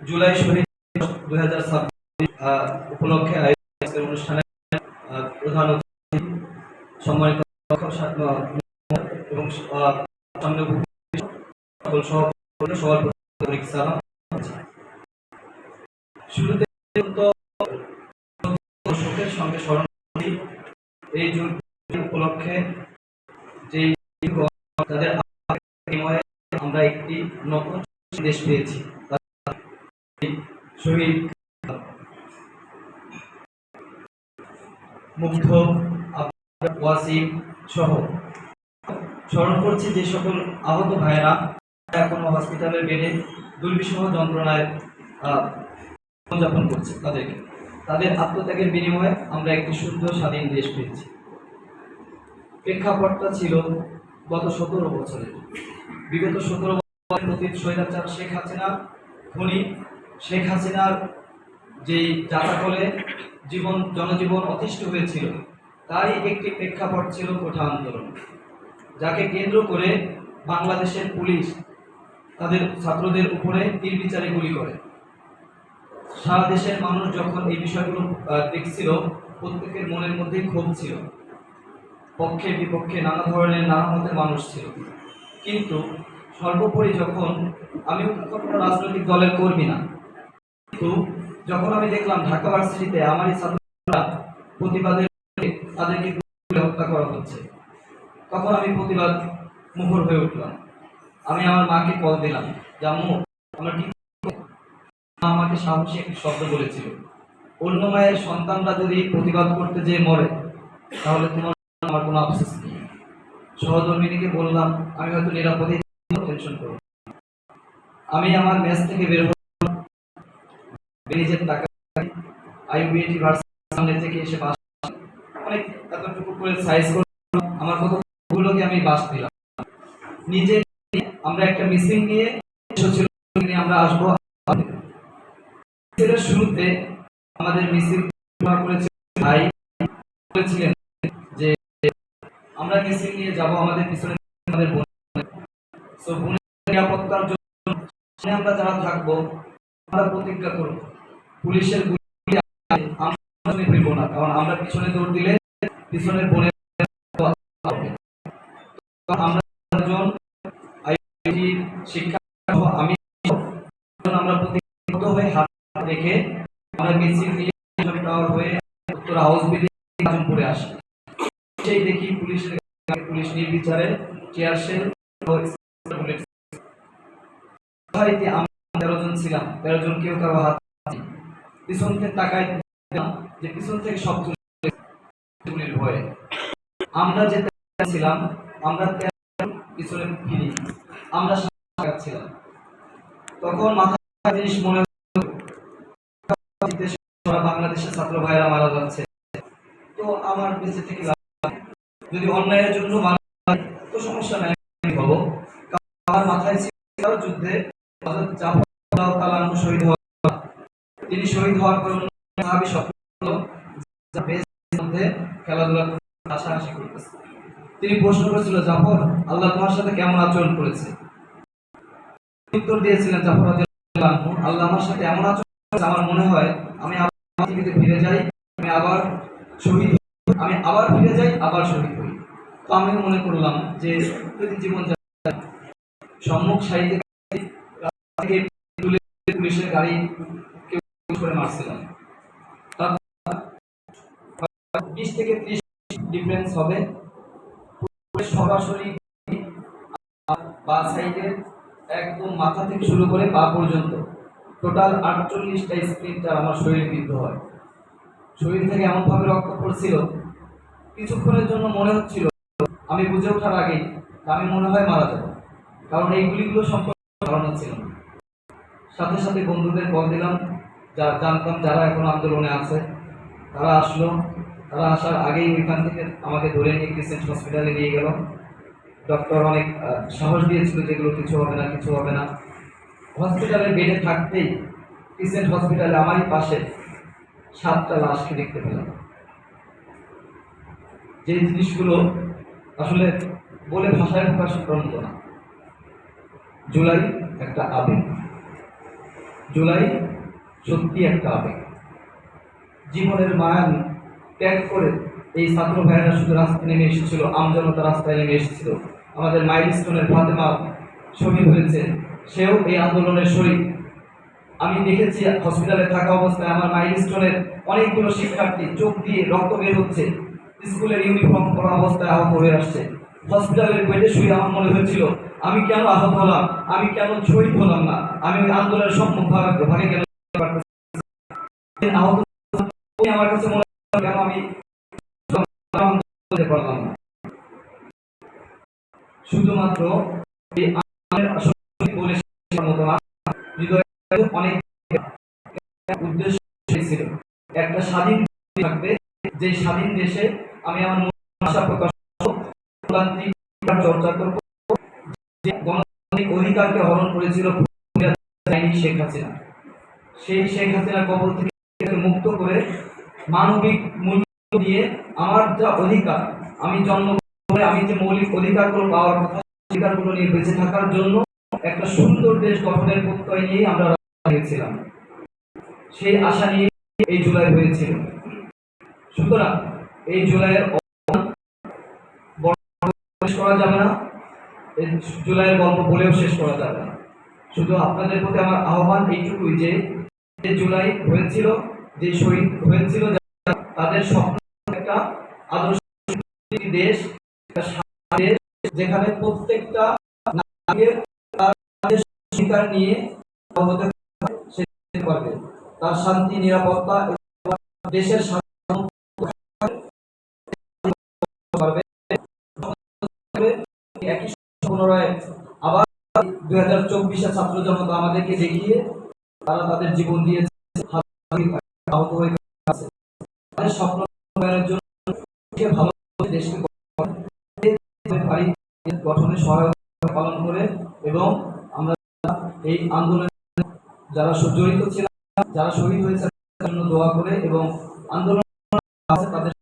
জুলাই শহীদ 2026 উপলক্ষে আয়োজিত অনুষ্ঠানে প্রধান অতিথি সম্মানিত এবং সভাপতি সালাম। শুরুতে শোকের সঙ্গে স্মরণ করি এই উপলক্ষে যে তাদের আমরা একটি নতুন দেশ পেয়েছি। শহীদ মুগ্ধ ওয়াসিম সহ স্মরণ করছি যে সকল আহত ভাইয়েরা এখনো হসপিটালের বেডে দুর্বিষহ যন্ত্রণায় জীবনযাপন করছে। তাদের আত্মত্যাগের বিনিময়ে আমরা একটি সুন্দর স্বাধীন দেশ পেয়েছি। প্রেক্ষাপটটা ছিল গত 17 বছরের। বিগত 17 বছরের অতীত স্বৈরাচার শেখ হাসিনা খুনি শেখ হাসিনার যেই যাতাকলে জনজীবন অতিষ্ঠ হয়েছিল, তারই একটি প্রেক্ষাপট ছিল কোঠা আন্দোলন, যাকে কেন্দ্র করে বাংলাদেশের পুলিশ তাদের ছাত্রদের উপরে নির্বিচারে গুলি করে। সারা দেশের মানুষ যখন এই বিষয়গুলো দেখছিল, প্রত্যেকের মনের মধ্যেই ক্ষোভ ছিল। পক্ষে বিপক্ষে নানা ধরনের নানা মতের মানুষ ছিল। কিন্তু সর্বোপরি যখন আমি কোনো রাজনৈতিক দলের কর্মী না, কিন্তু যখন আমি দেখলাম ঢাকা ভার্সিটিতে আমারই ছাত্ররা প্রতিবাদের তাদেরকে হত্যা করা হচ্ছে, তখন আমি প্রতিবাদ মুখর হয়ে উঠলাম। আমি আমার মাকে কল দিলাম, যে আম্মু আমরা কি। আমাকে সাহসী একটি শব্দ বলেছিল, অন্য মায়ের সন্তানরা যদি প্রতিবাদ করতে যেয়ে মরে, তাহলে তোমার আমার কোনো আফসোস নেই। সহধর্মিনীকে বললাম আমি হয়তো নিরাপদে টেনশন করব। আমি আমার মেস থেকে বের হলাম, নিজের টাকা আইউবিএটি ভার্সিটির সামনে থেকে এসে বাস অনেক এতটুকু করে সাইজ করলাম, আমার কতগুলোকে আমি বাস দিলাম। নিজে আমরা একটা মিসিং নিয়ে আমরা আসবো। শুরুতে আমাদের মিছিল ভাই বলেছিলেন যে আমরা মিছিল নিয়ে যাব, আমাদের পিছনে আমাদের বোনের নিরাপত্তার জন্য আমরা যারা থাকবো আমরা প্রতিজ্ঞা করব পুলিশের গুলি আমরা ফিরব না, কারণ আমরা পিছনে দৌড় দিলে পিছনের বোনের আমরা শিক্ষা আমি আমরা প্রতিজ্ঞা হয়ে হাত রেখে আমরা মিছিল নিয়ে হয়ে উত্তর হাউস বেরিয়ে আসি। সেই দেখি পুলিশ নির্বিচারে চেয়ার শেল আমরা 13 জন ছিলাম, 13 জন কেউ কারো হাত পিছন থেকে তাকাই যে পিছন থেকে সব গুলির ভয়ে আমরা যে ছিলাম, আমরা পিছনে ফিরি, আমরা ছিলাম। তখন মাথায় জিনিস মনে বাংলাদেশের ছাত্র ভাইরা মারা যাচ্ছে, তো আমার বেঁচে থেকে যদি অন্যায়ের জন্য তো সমস্যা নাই, হবো। আমার মাথায় ছিল যুদ্ধে শহীদ হওয়া, তিনি শহীদ হওয়ার কারণে খেলাধুলা হাসাহাসি করতেছে। তিনি প্রশ্ন করেছিল, জাফর আল্লাহ তোমার সাথে কেমন আচরণ করেছে? উত্তর দিয়েছিলেন জাফর আল্লাহ আমার সাথে এমন আচরণ করেছে, আমার মনে হয় আমি আবার পৃথিবীতে ফিরে যাই, আমি আবার শহীদ, আমি আবার ফিরে যাই, আবার শহীদ হই। তো আমি মনে করলাম যে জীবন সম্মুখ সারিতে পুলিশের গাড়ি কেউ করে মারছিলাম, 20 থেকে 30 ডিফারেন্স হবে। সরাসরি বা সাইডের একদম মাথা থেকে শুরু করে পা পর্যন্ত টোটাল 48টা স্প্লিন্টার আমার শরীরে বিদ্ধ হয়। শরীর থেকে এমনভাবে রক্ত পড়ছিল, কিছুক্ষণের জন্য মনে হচ্ছিল আমি বুঝে ওঠার আগেই আমি মনে হয় মারা যাব, কারণ এই গুলিগুলো সম্পর্কে ধারণা ছিল। সাথে সাথে বন্ধুদের কল দিলাম, জানতাম যারা এখন আন্দোলনে আছে, তারা আসলো। তারা আসার আগেই ওইখান থেকে আমাকে ধরে নিয়ে ক্রিসেন্ট হসপিটালে নিয়ে গেল। ডক্টর অনেক সাহস দিয়েছিল যেগুলো কিছু হবে না, কিছু হবে না। হসপিটালের বেডে থাকতেই ক্রিসেন্ট হসপিটালে আমারই পাশে 7টা লাশকে দেখতে পেলাম। যে জিনিসগুলো আসলে বলে ভাষায় প্রকাশ করার মতো না। জুলাই একটা আবেগ, জুলাই সত্যি একটা আবেগ। জীবনের মায়ান ত্যাগ করে এই ছাত্র ভাইয়েরা শুধু রাস্তায় নেমে এসেছিল, আমজনতা রাস্তায় নেমে এসেছিল। আমাদের মাইলস্টোনের ফাতেমা শহীদ হয়েছে, সেও এই আন্দোলনের শরীর। আমি দেখেছি হসপিটালে থাকা অবস্থায় আমার মাইলস্টোনের অনেকগুলো শিক্ষার্থী চোখ দিয়ে রক্ত বের হচ্ছে, স্কুলের ইউনিফর্ম পরা অবস্থায় আহত হয়ে আসছে। হসপিটালের বেডে শুয়ে আমার মনে হয়েছিল আমি কেন আহত হলাম, আমি কেন শহীদ হলাম না, আমি ওই আন্দোলনের সম্মুখ ভাগে কেন আহত। আমার কাছে মনে হয় কেন আমি পারলাম না। শুধুমাত্র এই বলে মতো অনেক উদ্দেশ্য ছিল, একটা স্বাধীন থাকবে, যে স্বাধীন দেশে আমি আমার ভাষা প্রকাশ চর্চা করব, যে গণতান্ত্রিক অধিকারকে হরণ করেছিল শেখ হাসিনা, সেই শেখ হাসিনার কবল থেকে মুক্ত করে মানবিক মূল্য দিয়ে আমার যা অধিকার, আমি জন্ম করে আমি যে মৌলিক অধিকারগুলো পাওয়ার কথা, অধিকারগুলো নিয়ে বেঁচে থাকার জন্য একটা সুন্দর দেশ গঠনের প্রত্যয় নিয়ে আমরা গিয়েছিলাম। সেই আশা নিয়ে এই জুলাই হয়েছিল। সুতরাং এই জুলাইয়ের শেষ করা যাবে না, এই জুলাইয়ের গল্প বলেও শেষ করা যাবে না। শুধু আপনাদের প্রতি আমার আহ্বান এইটুকুই যে জুলাই হয়েছিল, যে শহীদ হয়েছিল, তাদের স্বপ্ন একটা আদর্শ দেশ, যেখানে প্রত্যেকটা নাগরিকের অধিকার নিয়ে পারবে, তার শান্তি, নিরাপত্তা, দেশের পুনরায় আবার 2024 ছাত্র জনতা আমাদেরকে দেখিয়ে তারা তাদের জীবন দিয়েছে, আহত হয়ে আছে, তাদের স্বপ্ন জন্য ভালো দেশকে গঠনে সহায়তা পালন করে, এবং আমরা এই আন্দোলনে যারা জড়িত ছিলেন, যারা শহীদ হয়েছে তাদের জন্য দোয়া করে, এবং আন্দোলন তাদের